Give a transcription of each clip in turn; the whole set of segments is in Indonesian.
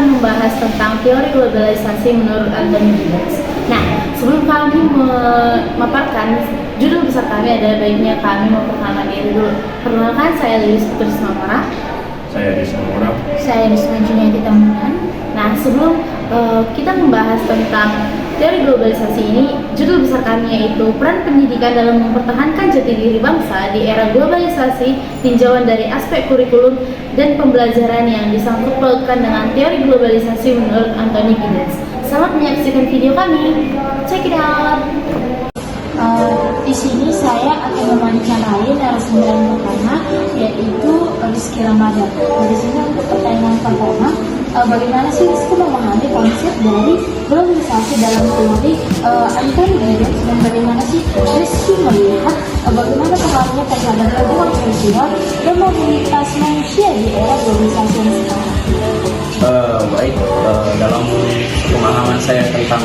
akan membahas tentang teori globalisasi menurut Anthony Giddens. Nah, sebelum kami memaparkan judul besar kami, adalah baiknya kami memperkenalkan diri dulu. Perkenalkan, saya Lilis Putrisma Mora. Saya Risma Mora. Saya Risma Juniati Tamunan. Nah, sebelum kita membahas tentang teori globalisasi ini, judul besar kami yaitu peran pendidikan dalam mempertahankan jati diri bangsa di era globalisasi, tinjauan dari aspek kurikulum dan pembelajaran yang disangkut pautkan dengan teori globalisasi menurut Anthony Giddens. Selamat menyaksikan video kami. Check it out. Di sini saya akan mewawancarai narasumber yang pertama, yaitu Rizky Ramadan. Di sini untuk pertanyaan pertama, bagaimana sih Rizky memahami konsep dari globalisasi dalam teori Anthony Giddens, dan bagaimana sih Rizky melihat bagaimana pengaruhnya terhadap hubungan sosial dan mobilitas manusia di era globalisasi yang sekarang? Dalam pemahaman saya tentang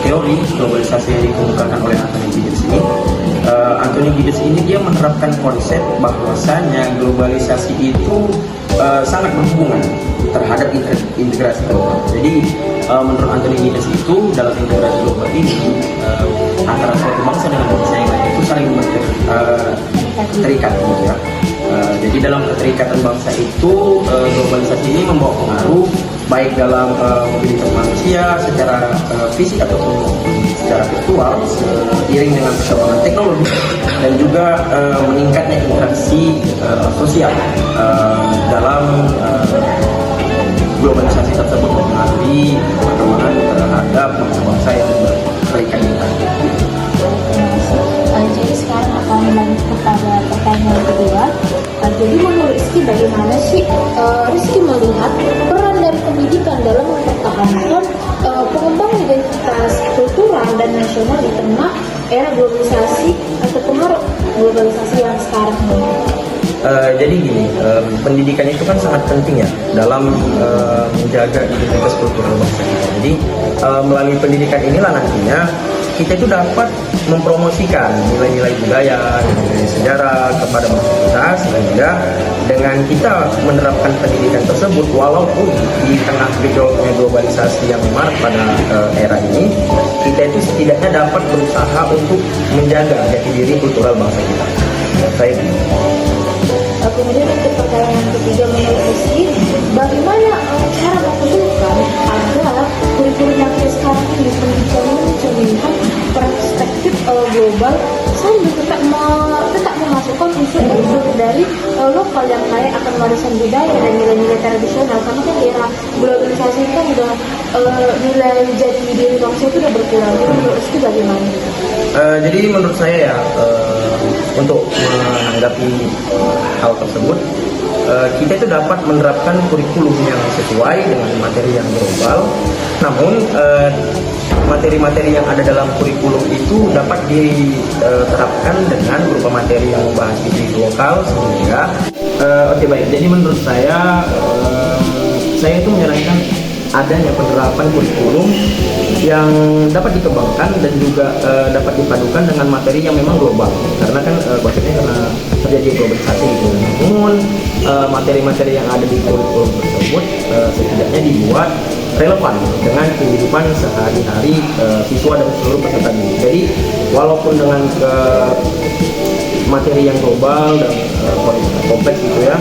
teori globalisasi yang dikemukakan oleh Anthony Giddens ini, Anthony Giddens ini dia menerapkan konsep bahwasanya globalisasi itu sangat berhubungan terhadap integrasi global. Jadi menurut Anthony Giddens itu dalam integrasi global ini antara suatu bangsa dengan bangsa yang lain itu saling terikat gitu ya. Jadi dalam keterikatan bangsa itu globalisasi ini membawa pengaruh baik dalam mobilitas manusia secara fisik ataupun secara virtual seiring dengan perkembangan teknologi, dan juga meningkatnya interaksi sosial dalam globalisasi tersebut mempengaruhi perkembangan terhadap bangsa-bangsa yang terikat ini. Jadi sekarang akan lanjut kepada pertanyaan kedua. Jadi menurut Rizky, bagaimana sih Rizky melihat peran dari pendidikan dalam mempertahankan pengembangan identitas kultural dan nasional di tengah era globalisasi atau pengaruh globalisasi yang sekarang ini? Jadi gini, pendidikan itu kan sangat penting ya dalam menjaga identitas kultural bangsa kita. Jadi melalui pendidikan inilah nantinya kita itu dapat mempromosikan nilai-nilai budaya, nilai sejarah kepada masyarakat, sehingga dengan kita menerapkan pendidikan tersebut, walaupun di tengah gejolaknya globalisasi yang marak pada era ini, kita itu setidaknya dapat berusaha untuk menjaga jati diri kultural bangsa kita. Baik. Kemudian untuk pertanyaan ketiga, menurut Rizky, bagaimana cara mengusulkan agar kurikulum yang kita sekarang ini pendidikan ini mencerminkan perspektif global sambil tetap memasukkan unsur-unsur dari lokal yang kaya akan warisan budaya dan nilai-nilai tradisional, karena kan era globalisasi itu kan udah nilai jati diri bangsa itu udah berkurang. Jadi menurut Rizky bagaimana? Jadi menurut saya ya, untuk menanggapi hal tersebut, kita itu dapat menerapkan kurikulum yang sesuai dengan materi yang global. Namun materi-materi yang ada dalam kurikulum itu dapat diterapkan dengan berupa materi yang membahas isu lokal, sehingga oke, baik. Jadi menurut saya itu menyarankan adanya penerapan kurikulum yang dapat dikembangkan dan juga dapat dipadukan dengan materi yang memang global, karena kan konsepnya karena terjadi globalisasi gitu. Namun materi-materi yang ada di kurikulum tersebut setidaknya dibuat relevan dengan kehidupan sehari-hari siswa dan seluruh peserta didik. Jadi walaupun dengan materi yang global dan kompleks gitu ya,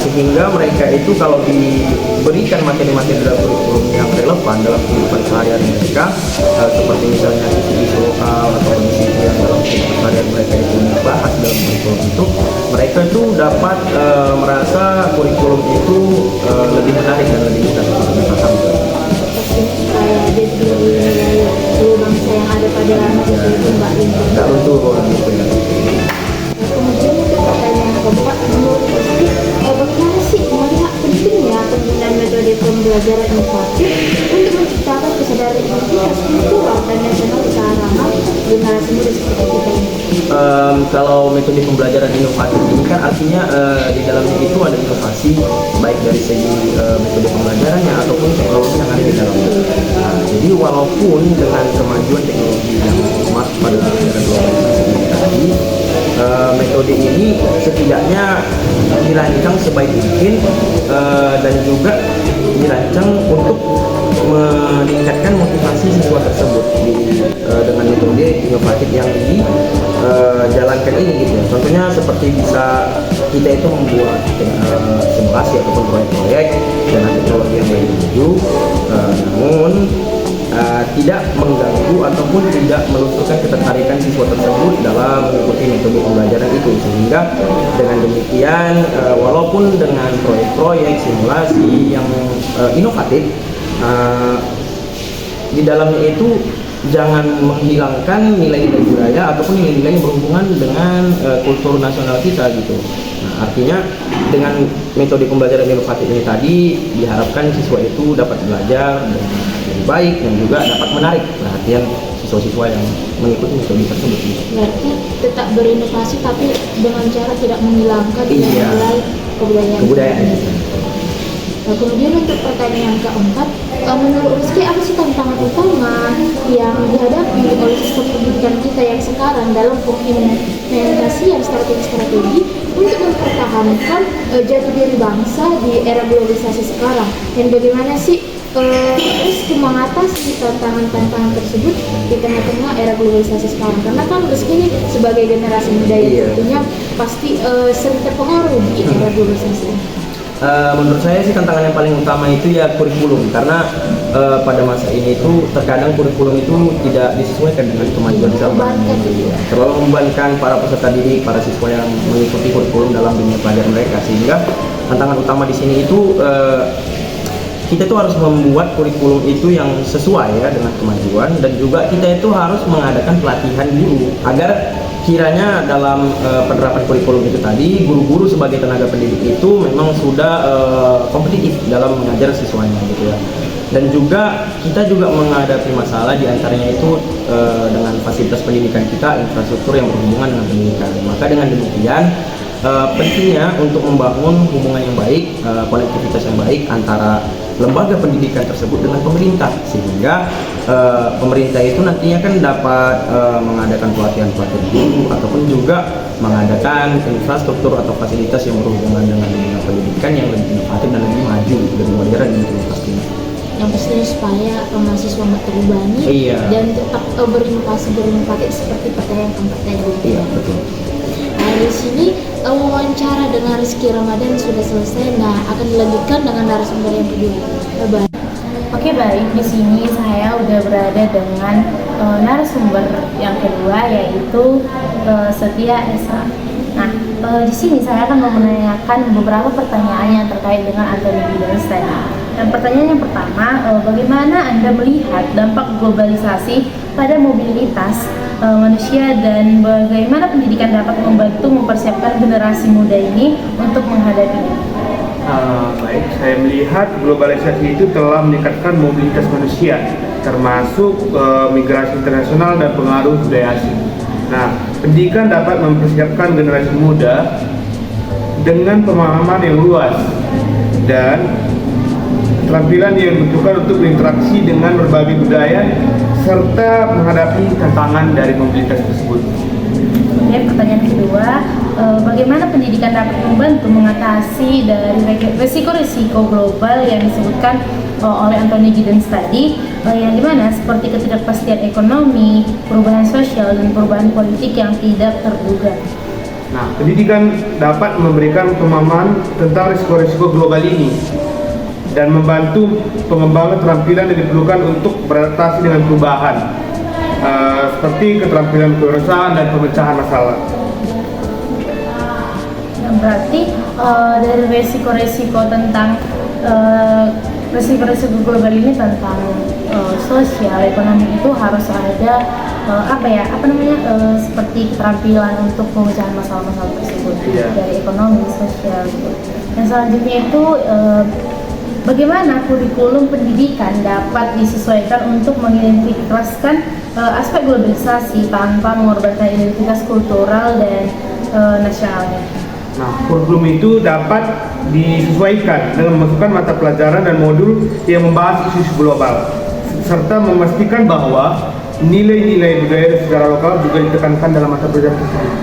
sehingga mereka itu kalau diberikan materi-materi dalam kurikulum yang relevan dalam kehidupan sehari-hari mereka, seperti misalnya isu-isu lokal atau isu-isu yang dalam kehidupan sehari-hari mereka itu dibahas dalam kurikulum itu, mereka itu dapat merasa kurikulum itu lebih menarik dan lebih mudah dipahami. Jadi bangsa yang ada pada masa itu Mbak Linda. Tidak luntur gitu ya. Kemudian untuk pertanyaan keempat, menurut Rizky, bagaimana sih melihat pentingnya penggunaan metode pembelajaran inovatif untuk menciptakan kesadaran identitas kultural dan nasional di kalangan generasi muda seperti kita ini? Kalau metode pembelajaran inovatif ini kan artinya di dalamnya itu ada inovasi baik dari segi metode pembelajarannya ataupun teknologi yang ada di dalamnya. Jadi walaupun dengan kemajuan teknologi yang emas pada era globalisasi ini tadi, metode ini setidaknya dirancang sebaik mungkin dan juga dirancang untuk meningkatkan motivasi siswa tersebut dengan metode inovatif yang dijalankan ini gitu. Contohnya seperti bisa kita itu membuat simulasi ataupun proyek-proyek dengan teknologi yang lebih maju, namun tidak mengganggu ataupun tidak melunturkan ketertarikan siswa tersebut dalam mengikuti metode pembelajaran itu, sehingga dengan demikian walaupun dengan proyek-proyek simulasi yang inovatif, di dalamnya itu jangan menghilangkan nilai-nilai budaya ataupun nilai-nilai yang berhubungan dengan kultur nasional kita gitu. Nah, artinya dengan metode pembelajaran inovatif ini tadi diharapkan siswa itu dapat belajar dengan lebih baik dan juga dapat menarik perhatian siswa-siswa yang mengikuti metode tersebut. Berarti tetap berinovasi tapi dengan cara tidak menghilangkan nilai kebudayaan. Nah, kemudian untuk pertanyaan yang keempat, menurut Rizky apa sih tantangan utama yang dihadapi oleh sistem pendidikan kita yang sekarang dalam pengimplementasian strategi-strategi untuk mempertahankan jati diri bangsa di era globalisasi sekarang, dan bagaimana sih Rizky mengatasi tantangan-tantangan tersebut di tengah-tengah era globalisasi sekarang? Karena kan Rizky ini sebagai generasi muda yang tentunya pasti sering terpengaruh di era globalisasi. Menurut saya sih tantangan yang paling utama itu ya kurikulum, karena pada masa ini itu terkadang kurikulum itu tidak disesuaikan dengan kemajuan zaman, terlalu membebankan para peserta didik, para siswa yang mengikuti kurikulum dalam dunia pelajaran mereka, sehingga tantangan utama di sini itu kita itu harus membuat kurikulum itu yang sesuai ya dengan kemajuan, dan juga kita itu harus mengadakan pelatihan guru agar kiranya dalam penerapan kurikulum itu tadi guru-guru sebagai tenaga pendidik itu memang sudah kompetitif dalam mengajar siswanya gitu ya. Dan juga kita juga menghadapi masalah diantaranya itu dengan fasilitas pendidikan kita, infrastruktur yang berhubungan dengan pendidikan. Maka dengan demikian pentingnya untuk membangun hubungan yang baik, konektivitas yang baik antara lembaga pendidikan tersebut dengan pemerintah, sehingga pemerintah itu nantinya kan dapat mengadakan pelatihan-pelatihan guru ataupun juga mengadakan infrastruktur atau fasilitas yang berhubungan dengan dunia pendidikan yang lebih inovatif dan lebih maju dan modern gitu pastinya. Yang pastinya supaya mahasiswa nggak terbebani dan tetap berinovasi seperti pertanyaan keempat tadi. Iya, betul. Nah, di sini wawancara dengan Rizky Ramadan sudah selesai. Nah, akan dilanjutkan dengan narasumber yang kedua. Bye. Oke, baik, di sini saya udah berada dengan narasumber yang kedua, yaitu Setia Esa. Nah, di sini saya akan menanyakan beberapa pertanyaan yang terkait dengan Anthony Giddens tadi. Dan pertanyaan yang pertama, bagaimana Anda melihat dampak globalisasi pada mobilitas manusia, dan bagaimana pendidikan dapat membantu mempersiapkan generasi muda ini untuk menghadapinya? Baik, saya melihat globalisasi itu telah meningkatkan mobilitas manusia, termasuk migrasi internasional dan pengaruh budaya asing. Nah, pendidikan dapat mempersiapkan generasi muda dengan pemahaman yang luas dan keterampilan yang dibutuhkan untuk berinteraksi dengan berbagai budaya serta menghadapi tantangan dari mobilitas tersebut. Kemudian pertanyaan kedua, bagaimana pendidikan dapat membantu mengatasi dari resiko-resiko global yang disebutkan oleh Anthony Giddens tadi, yang dimana seperti ketidakpastian ekonomi, perubahan sosial, dan perubahan politik yang tidak terduga. Nah, pendidikan dapat memberikan pemahaman tentang risiko-risiko global ini dan membantu pengembangan keterampilan yang diperlukan untuk beradaptasi dengan perubahan, seperti keterampilan kewirausahaan dan pemecahan masalah. Yang berarti dari resiko-resiko tentang resiko-resiko global ini tentang sosial, ekonomi itu harus ada seperti keterampilan untuk pemecahan masalah-masalah tersebut dari ekonomi, sosial gitu. Dan selanjutnya itu bagaimana kurikulum pendidikan dapat disesuaikan untuk mengidentifikasikan aspek globalisasi tanpa mengorbankan identitas kultural dan nasionalnya? Nah, kurikulum itu dapat disesuaikan dengan memasukkan mata pelajaran dan modul yang membahas isu-isu global, serta memastikan bahwa nilai-nilai budaya secara lokal juga ditekankan dalam mata pelajaran tersebut.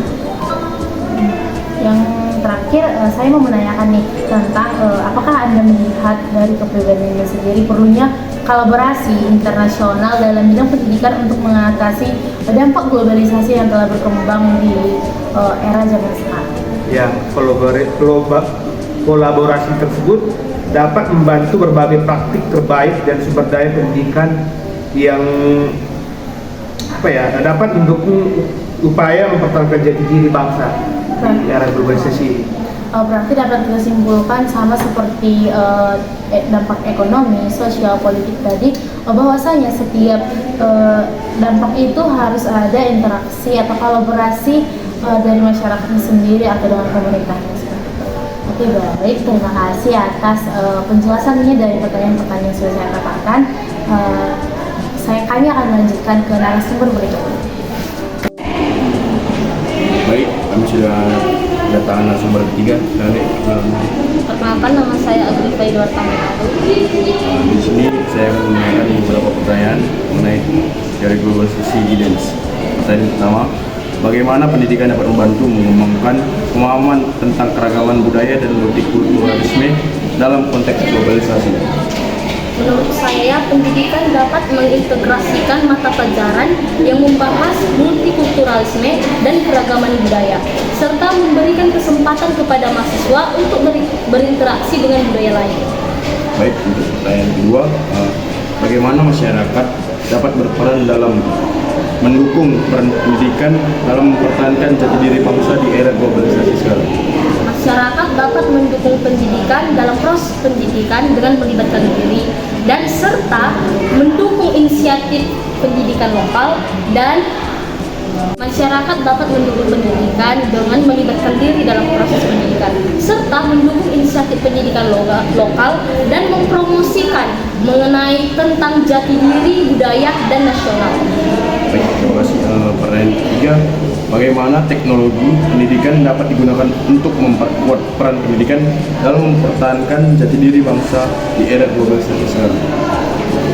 Yang terakhir, saya mau menanyakan nih tentang apakah Anda melihat dari kepribadian Anda sendiri perlunya kolaborasi internasional dalam bidang pendidikan untuk mengatasi dampak globalisasi yang telah berkembang di era zaman sekarang? Ya, kolaborasi tersebut dapat membantu berbagai praktik terbaik dan sumber daya pendidikan yang dapat mendukung upaya mempertahankan jati diri bangsa di era globalisasi ini. Berarti dapat kita simpulkan sama seperti dampak ekonomi, sosial, politik tadi, bahwasanya setiap dampak itu harus ada interaksi atau kolaborasi dari masyarakatnya sendiri atau dengan komunitasnya seperti itu. Oke, baik, terima kasih atas penjelasannya dari pertanyaan-pertanyaan yang sudah saya katakan. Kami akan melanjutkan ke narasumber berikutnya. Baik, kami sudah kedatangan narasumber ketiga. Perkenalkan, nama saya Agrifa Idwarta Menado. Di sini saya akan menanyakan beberapa pertanyaan mengenai teori globalisasi Giddens. Pertanyaan pertama, bagaimana pendidikan dapat membantu mengembangkan pemahaman tentang keragaman budaya dan multikulturalisme dalam konteks globalisasi? Menurut saya, pendidikan dapat mengintegrasikan mata pelajaran yang membahas multikulturalisme dan keragaman budaya, serta memberikan kesempatan kepada mahasiswa untuk berinteraksi dengan budaya lain. Baik, untuk pertanyaan kedua, bagaimana masyarakat dapat berperan dalam mendukung peran pendidikan dalam mempertahankan jati diri bangsa di era globalisasi sekarang? Masyarakat dapat mendukung pendidikan dalam proses pendidikan dengan melibatkan diri dan serta mendukung inisiatif pendidikan lokal, dan masyarakat dapat mendukung pendidikan dengan melibatkan diri dalam proses pendidikan serta mendukung inisiatif pendidikan lokal dan mempromosikan mengenai tentang jati diri budaya dan nasional. Baik, terima kasih. Pertanyaan ketiga, bagaimana teknologi pendidikan dapat digunakan untuk memperkuat peran pendidikan dalam mempertahankan jati diri bangsa di era globalisasi sekarang?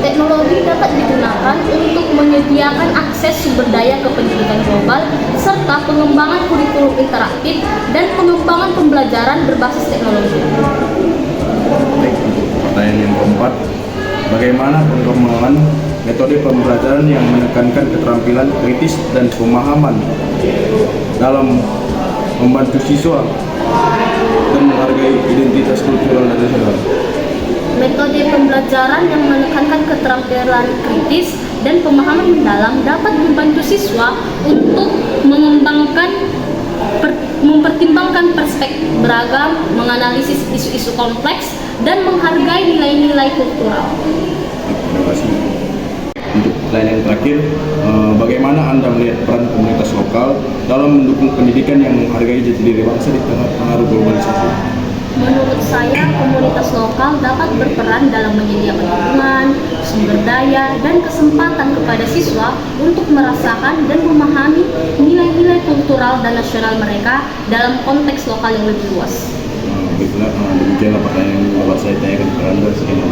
Teknologi dapat digunakan untuk menyediakan akses sumber daya ke pendidikan global serta pengembangan kurikulum interaktif dan pengembangan pembelajaran berbasis teknologi. Baik, untuk pertanyaan yang keempat, bagaimana pengembangan metode pembelajaran yang menekankan keterampilan kritis dan pemahaman dalam membantu siswa dan menghargai identitas kultural dan nasional? Metode pembelajaran yang menekankan keterampilan kritis dan pemahaman mendalam dapat membantu siswa untuk mempertimbangkan perspektif beragam, menganalisis isu-isu kompleks, dan menghargai nilai-nilai kultural. Terima kasih. Untuk pertanyaan yang terakhir, bagaimana Anda melihat peran komunitas lokal dalam mendukung pendidikan yang menghargai jati diri bangsa di tengah pengaruh globalisasi? Menurut saya, komunitas lokal dapat berperan dalam menyediakan dukungan, sumber daya, dan kesempatan kepada siswa untuk merasakan dan memahami nilai-nilai kultural dan nasional mereka dalam konteks lokal yang lebih luas. Baiklah, demikianlah pertanyaan yang dapat saya tanyakan kepada Anda. Sekian.